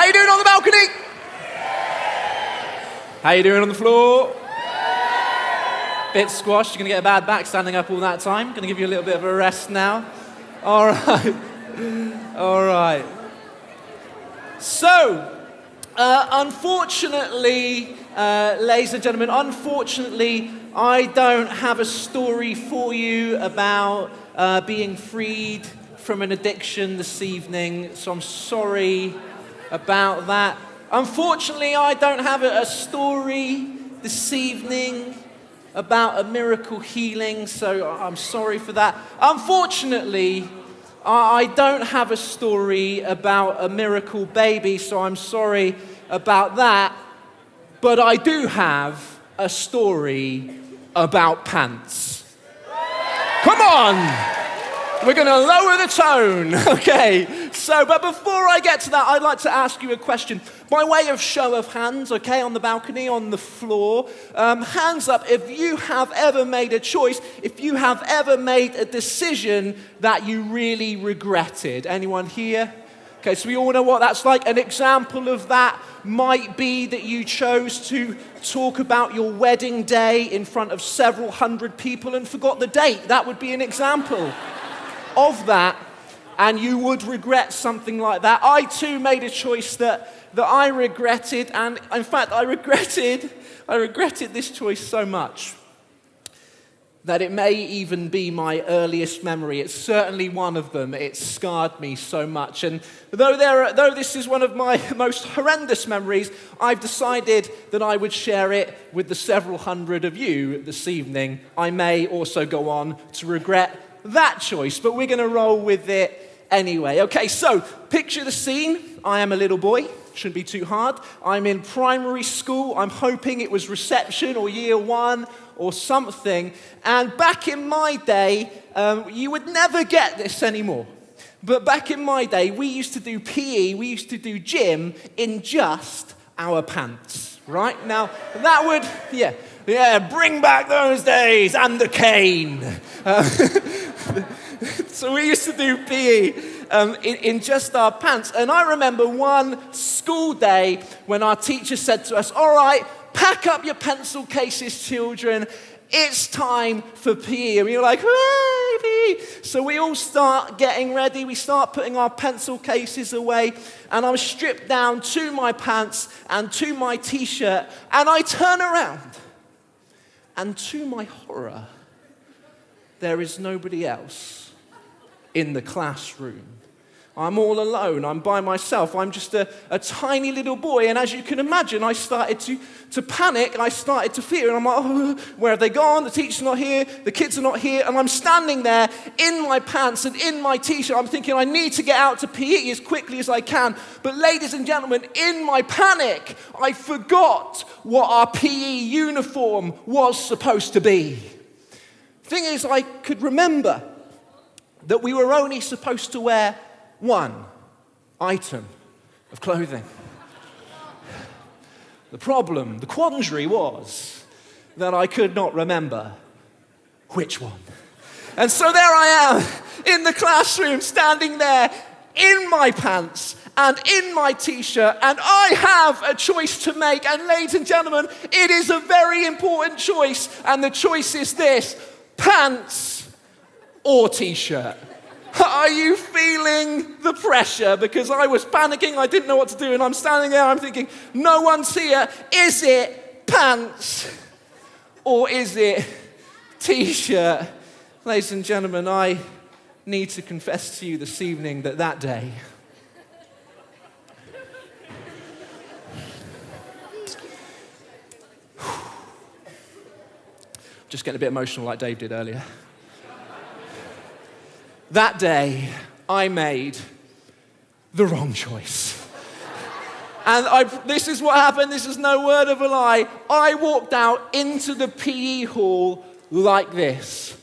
you doing on the balcony? How you doing on the floor? Bit squashed. You're going to get a bad back standing up all that time. Going to give you a little bit of a rest now. All right. All right. So, unfortunately, ladies and gentlemen, unfortunately, I don't have a story for you about being freed from an addiction this evening, so I'm sorry about that. Unfortunately, I don't have a story this evening about a miracle healing, so I'm sorry for that. Unfortunately, I don't have a story about a miracle baby, so I'm sorry about that. But I do have a story about pants. Come on! We're going to lower the tone, okay? So, but before I get to that, I'd like to ask you a question. By way of show of hands, okay, on the balcony, on the floor, hands up if you have ever made a choice, if you have ever made a decision that you really regretted. Anyone here? Okay, so we all know what that's like. An example of that might be that you chose to talk about your wedding day in front of several hundred people and forgot the date. That would be an example of that, and you would regret something like that. I too made a choice that I regretted, and in fact I regretted this choice so much that it may even be my earliest memory. It's certainly one of them. It scarred me so much. And though this is one of my most horrendous memories, I've decided that I would share it with the several hundred of you this evening. I may also go on to regret that choice, but we're going to roll with it anyway. Okay, so picture the scene. I am a little boy. Shouldn't be too hard. I'm in primary school. I'm hoping it was reception or year one or something. And back in my day, you would never get this anymore. But back in my day, we used to do PE, we used to do gym in just our pants, right? Now, that would, bring back those days and the cane. So we used to do PE in just our pants. And I remember one school day when our teacher said to us, all right, pack up your pencil cases, children. It's time for PE. And we were like, hooray, PE. So we all start getting ready. We start putting our pencil cases away. And I'm stripped down to my pants and to my T-shirt. And I turn around. And to my horror, there is nobody else in the classroom. I'm all alone. I'm by myself. I'm just a tiny little boy. And as you can imagine, I started to panic. I started to fear. And I'm like, oh, where have they gone? The teacher's not here. The kids are not here. And I'm standing there in my pants and in my T-shirt. I'm thinking I need to get out to PE as quickly as I can. But ladies and gentlemen, in my panic, I forgot what our PE uniform was supposed to be. Thing is, I could remember that we were only supposed to wear one item of clothing. The problem, the quandary was that I could not remember which one. And so there I am in the classroom, standing there in my pants and in my T-shirt, and I have a choice to make. And ladies and gentlemen, it is a very important choice, and the choice is this: pants or T-shirt. Are you feeling the pressure? Because I was panicking, I didn't know what to do, and I'm standing there, I'm thinking, no one's here. Is it pants or is it T-shirt? Ladies and gentlemen, I need to confess to you this evening that day, just getting a bit emotional like Dave did earlier. That day, I made the wrong choice. And this is what happened. This is no word of a lie. I walked out into the PE hall like this.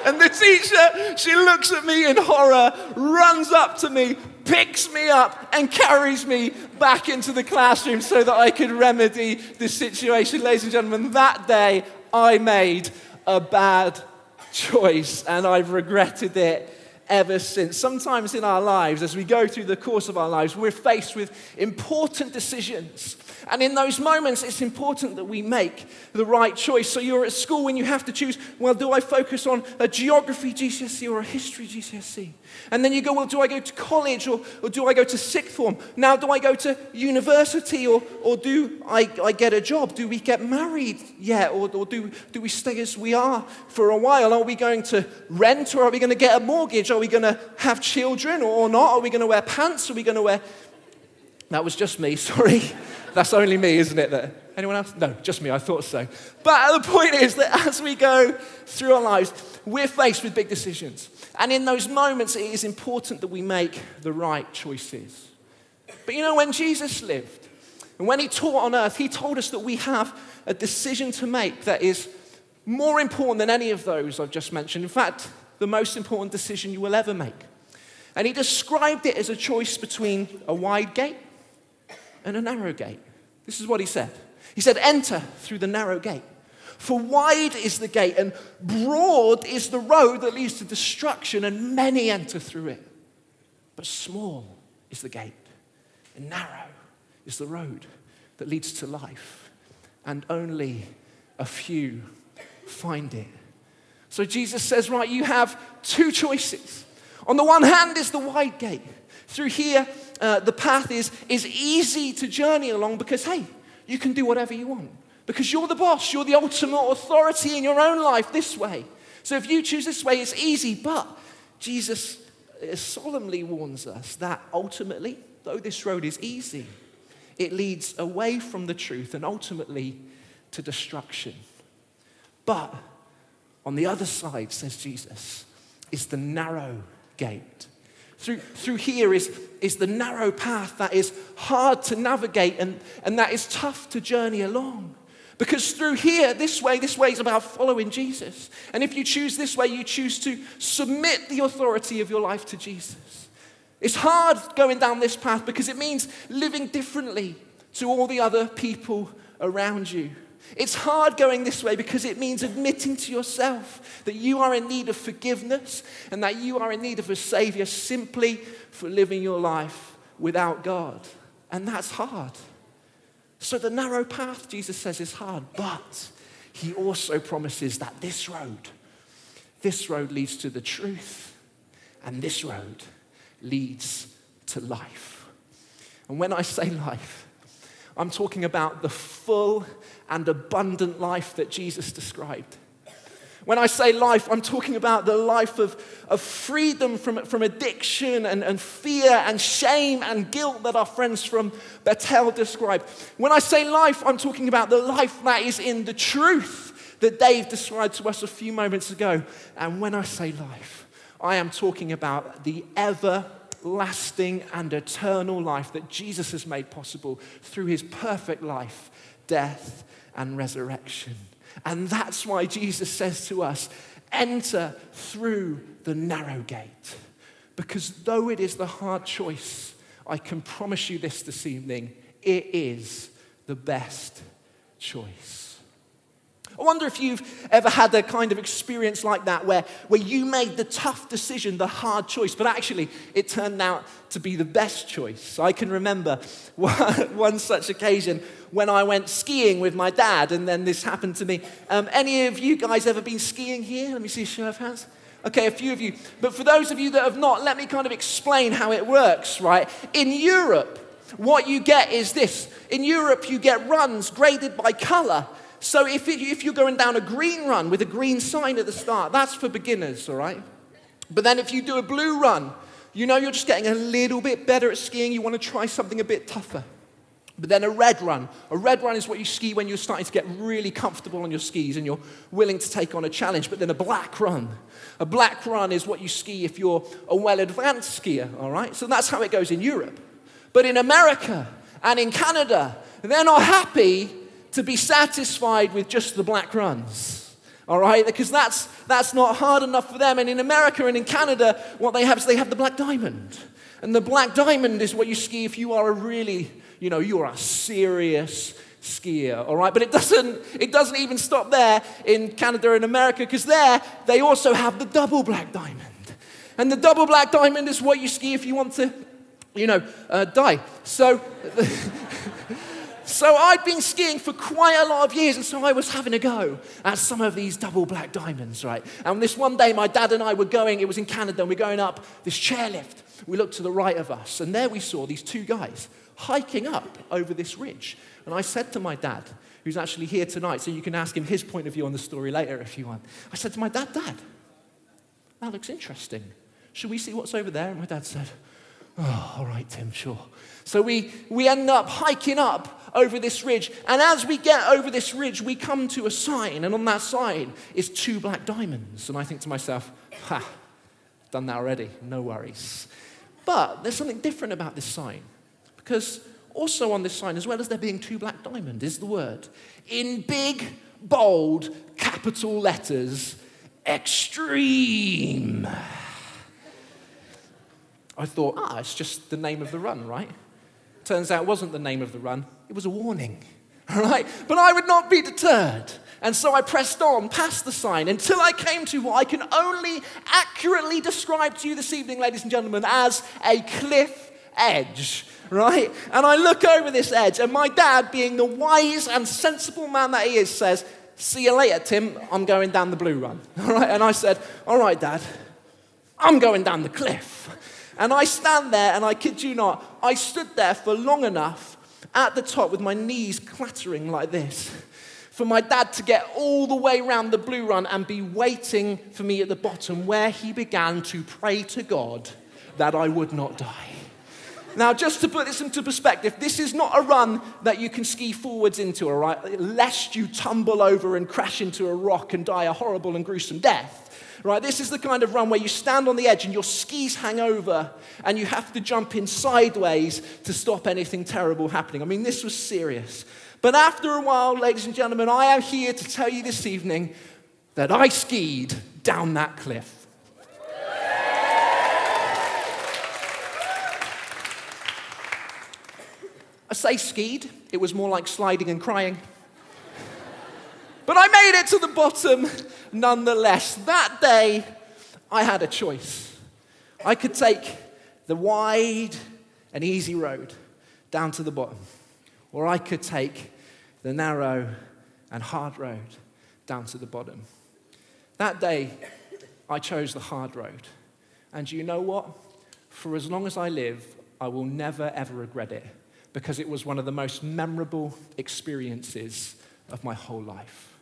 And the teacher, she looks at me in horror, runs up to me, picks me up, and carries me back into the classroom so that I could remedy the situation. Ladies and gentlemen, that day, I made a bad choice, and I've regretted it ever since. Sometimes in our lives, as we go through the course of our lives, we're faced with important decisions. And in those moments, it's important that we make the right choice. So you're at school when you have to choose, well, do I focus on a geography GCSE or a history GCSE? And then you go, well, do I go to college or do I go to sixth form? Now, do I go to university or do I get a job? Do we get married yet? Or do we stay as we are for a while? Are we going to rent or are we going to get a mortgage? Are we going to have children or not? Are we going to wear pants? Are we going to wear... That was just me, sorry. That's only me, isn't it? Anyone else? No, just me, I thought so. But the point is that as we go through our lives, we're faced with big decisions. And in those moments, it is important that we make the right choices. But you know, when Jesus lived, and when he taught on earth, he told us that we have a decision to make that is more important than any of those I've just mentioned. In fact, the most important decision you will ever make. And he described it as a choice between a wide gate and a narrow gate. This is what he said. He said, enter through the narrow gate. For wide is the gate and broad is the road that leads to destruction, and many enter through it. But small is the gate and narrow is the road that leads to life, and only a few find it. So Jesus says, right, you have two choices. On the one hand is the wide gate. Through here, the path is easy to journey along because, hey, you can do whatever you want. Because you're the boss, you're the ultimate authority in your own life this way. So if you choose this way, it's easy. But Jesus solemnly warns us that ultimately, though this road is easy, it leads away from the truth and ultimately to destruction. But on the other side, says Jesus, is the narrow gate. Through here is the narrow path that is hard to navigate and that is tough to journey along. Because through here, this way is about following Jesus. And if you choose this way, you choose to submit the authority of your life to Jesus. It's hard going down this path because it means living differently to all the other people around you. It's hard going this way because it means admitting to yourself that you are in need of forgiveness and that you are in need of a Savior simply for living your life without God. And that's hard. So the narrow path, Jesus says, is hard, but he also promises that this road leads to the truth, and this road leads to life. And when I say life, I'm talking about the full and abundant life that Jesus described. When I say life, I'm talking about the life of freedom from addiction and fear and shame and guilt that our friends from Bethel described. When I say life, I'm talking about the life that is in the truth that Dave described to us a few moments ago. And when I say life, I am talking about the everlasting and eternal life that Jesus has made possible through his perfect life, death, and resurrection. And that's why Jesus says to us, enter through the narrow gate. Because though it is the hard choice, I can promise you this evening, it is the best choice. I wonder if you've ever had a kind of experience like that where you made the tough decision, the hard choice, but actually it turned out to be the best choice. I can remember one such occasion when I went skiing with my dad, and then this happened to me. Any of you guys ever been skiing here? Let me see a show of hands. Okay, a few of you. But for those of you that have not, let me kind of explain how it works, right? In Europe, what you get is this. In Europe, you get runs graded by color. So if you're going down a green run with a green sign at the start, that's for beginners, all right? But then if you do a blue run, you know you're just getting a little bit better at skiing. You want to try something a bit tougher. But then a red run is what you ski when you're starting to get really comfortable on your skis and you're willing to take on a challenge. But then a black run is what you ski if you're a well-advanced skier, all right? So that's how it goes in Europe. But in America and in Canada, they're not happy to be satisfied with just the black runs, all right? Because that's not hard enough for them. And in America and in Canada, what they have is they have the black diamond. And the black diamond is what you ski if you are a really, you're a serious skier, all right? But it doesn't even stop there in Canada and America, because there they also have the double black diamond. And the double black diamond is what you ski if you want to, die. So, so I'd been skiing for quite a lot of years, and so I was having a go at some of these double black diamonds, right? And this one day, my dad and I were going, it was in Canada, and we're going up this chairlift. We looked to the right of us, and there we saw these two guys hiking up over this ridge. And I said to my dad, who's actually here tonight, so you can ask him his point of view on the story later if you want. I said to my dad, Dad, that looks interesting. Should we see what's over there? And my dad said, oh, all right, Tim, sure. So we end up hiking up over this ridge. And as we get over this ridge, we come to a sign. And on that sign is 2 black diamonds. And I think to myself, done that already, no worries. But there's something different about this sign. Because also on this sign, as well as there being 2 black diamonds, is the word, in big, bold, capital letters, extreme. I thought, it's just the name of the run, right? Turns out it wasn't the name of the run. It was a warning, all right? But I would not be deterred. And so I pressed on past the sign until I came to what I can only accurately describe to you this evening, ladies and gentlemen, as a cliff edge, right? And I look over this edge, and my dad, being the wise and sensible man that he is, says, see you later, Tim. I'm going down the blue run, all right? And I said, all right, Dad, I'm going down the cliff. And I stand there, and I kid you not, I stood there for long enough at the top with my knees clattering like this for my dad to get all the way around the blue run and be waiting for me at the bottom, where he began to pray to God that I would not die. Now, just to put this into perspective, this is not a run that you can ski forwards into, all right, lest you tumble over and crash into a rock and die a horrible and gruesome death. Right, this is the kind of run where you stand on the edge and your skis hang over and you have to jump in sideways to stop anything terrible happening. I mean, this was serious. But after a while, ladies and gentlemen, I am here to tell you this evening that I skied down that cliff. I say skied, it was more like sliding and crying. But I made it to the bottom nonetheless. That day, I had a choice. I could take the wide and easy road down to the bottom, or I could take the narrow and hard road down to the bottom. That day, I chose the hard road. And you know what? For as long as I live, I will never, ever regret it, because it was one of the most memorable experiences of my whole life.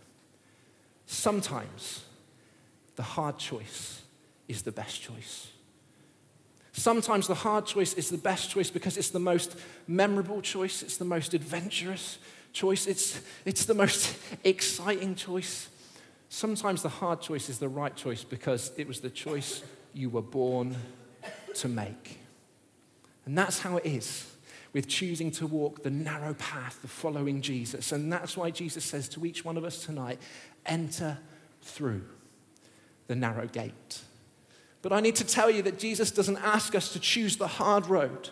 Sometimes the hard choice is the best choice. Sometimes the hard choice is the best choice because it's the most memorable choice, it's the most adventurous choice, it's the most exciting choice. Sometimes the hard choice is the right choice because it was the choice you were born to make. And that's how it is with choosing to walk the narrow path of following Jesus. And that's why Jesus says to each one of us tonight, enter through the narrow gate. But I need to tell you that Jesus doesn't ask us to choose the hard road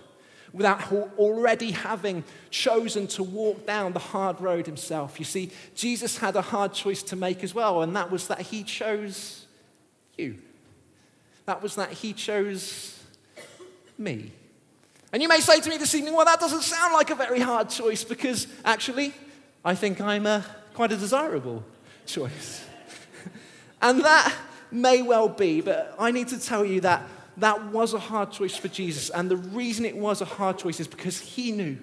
without already having chosen to walk down the hard road himself. You see, Jesus had a hard choice to make as well, and that was that he chose you. That was that he chose me. And you may say to me this evening, well, that doesn't sound like a very hard choice, because actually, I think I'm quite a desirable choice. And that may well be, but I need to tell you that that was a hard choice for Jesus. And the reason it was a hard choice is because he knew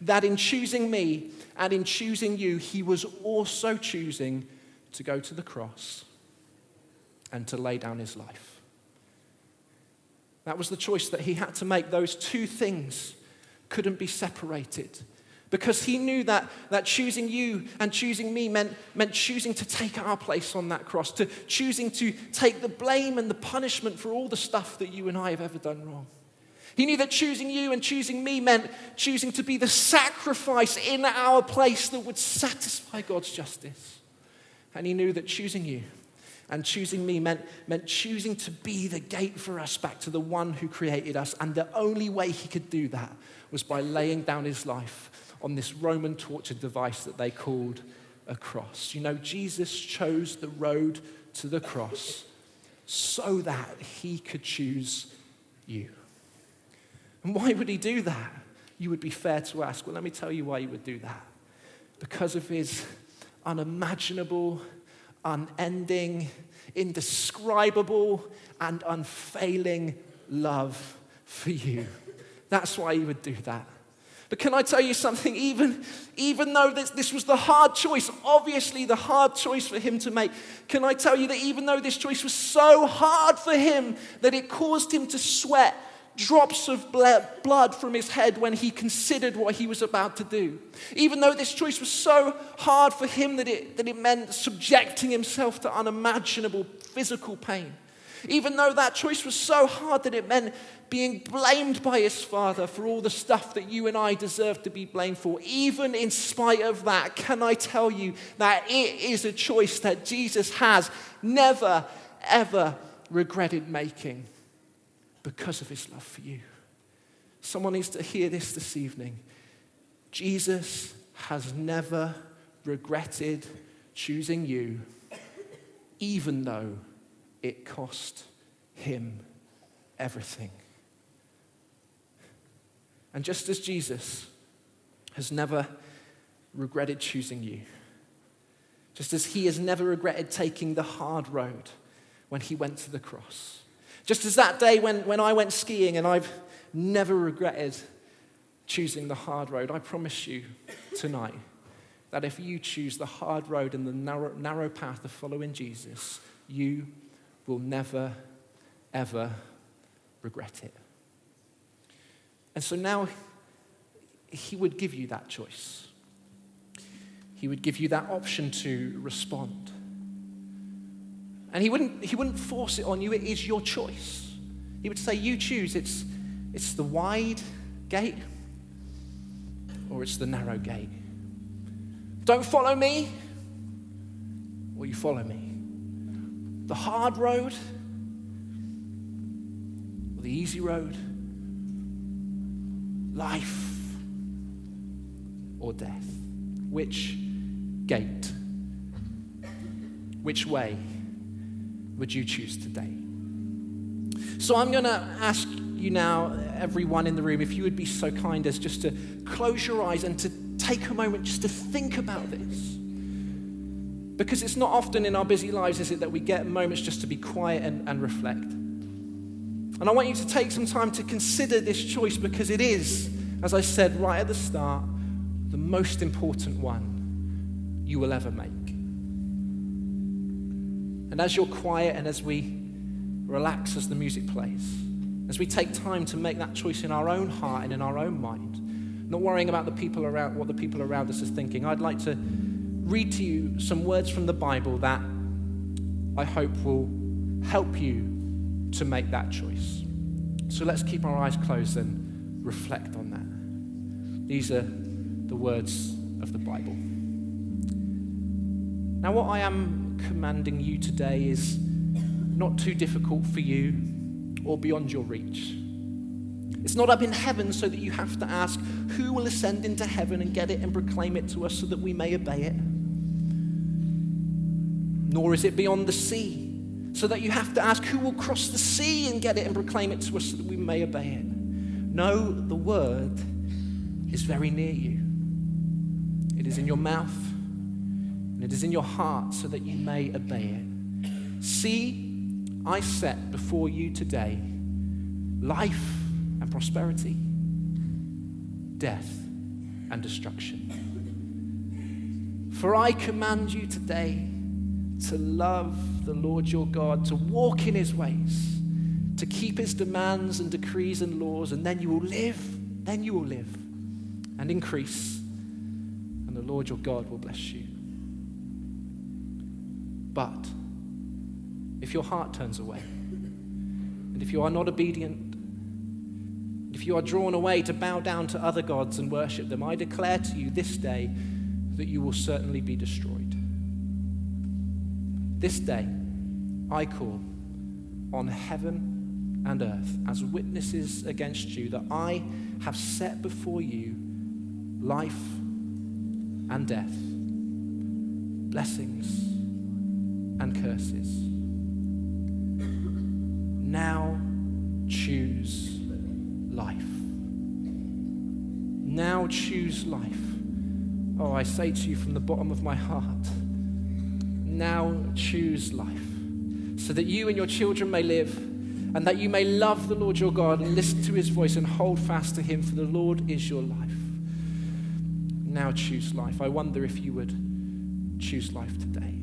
that in choosing me and in choosing you, he was also choosing to go to the cross and to lay down his life. That was the choice that he had to make. Those two things couldn't be separated, because he knew that choosing you and choosing me meant choosing to take our place on that cross, to choosing to take the blame and the punishment for all the stuff that you and I have ever done wrong. He knew that choosing you and choosing me meant choosing to be the sacrifice in our place that would satisfy God's justice. And he knew that choosing you and choosing me meant choosing to be the gate for us back to the one who created us. And the only way he could do that was by laying down his life on this Roman torture device that they called a cross. You know, Jesus chose the road to the cross so that he could choose you. And why would he do that? You would be fair to ask. Well, let me tell you why he would do that. Because of his unimaginable, unending, indescribable, and unfailing love for you. That's why he would do that. But can I tell you something? Even though this was the hard choice, obviously the hard choice for him to make, can I tell you that even though this choice was so hard for him that it caused him to sweat drops of blood from his head when he considered what he was about to do. Even though this choice was so hard for him that it meant subjecting himself to unimaginable physical pain. Even though that choice was so hard that it meant being blamed by his father for all the stuff that you and I deserve to be blamed for. Even in spite of that, can I tell you that it is a choice that Jesus has never, ever regretted making because of his love for you. Someone needs to hear this evening. Jesus has never regretted choosing you, even though it cost him everything. And just as Jesus has never regretted choosing you, just as he has never regretted taking the hard road when he went to the cross, just as that day when I went skiing and I've never regretted choosing the hard road, I promise you tonight that if you choose the hard road and the narrow path of following Jesus, you will never, ever regret it. And so now he would give you that choice. He would give you that option to respond. And he wouldn't force it on you. It is your choice. He would say, you choose. It's the wide gate or it's the narrow gate. Don't follow me or you follow me. The hard road or the easy road. Life or death. Which gate? Which way would you choose today? So I'm going to ask you now, everyone in the room, if you would be so kind as just to close your eyes and to take a moment just to think about this. Because it's not often in our busy lives, is it, that we get moments just to be quiet and reflect. And I want you to take some time to consider this choice because it is, as I said right at the start, the most important one you will ever make. And as you're quiet and as we relax as the music plays, as we take time to make that choice in our own heart and in our own mind, not worrying about the people around, what the people around us is thinking, I'd like to read to you some words from the Bible that I hope will help you to make that choice. So let's keep our eyes closed and reflect on that. These are the words of the Bible. Now, what I am commanding you today is not too difficult for you or beyond your reach. It's not up in heaven so that you have to ask, who will ascend into heaven and get it and proclaim it to us so that we may obey it? Nor is it beyond the sea, so that you have to ask, who will cross the sea and get it and proclaim it to us so that we may obey it? No, the word is very near you. It is in your mouth, and it is in your heart so that you may obey it. See, I set before you today life and prosperity, death and destruction. For I command you today to love the Lord your God, to walk in his ways, to keep his demands and decrees and laws, and then you will live and increase, and the Lord your God will bless you. But if your heart turns away, and if you are not obedient, if you are drawn away to bow down to other gods and worship them, I declare to you this day that you will certainly be destroyed. This day, I call on heaven and earth as witnesses against you that I have set before you life and death, blessings and curses. now choose life. Now choose life. Oh, I say to you from the bottom of my heart, now choose life, so that you and your children may live, and that you may love the Lord your God and listen to his voice and hold fast to him, for the Lord is your life. Now choose life. I wonder if you would choose life today.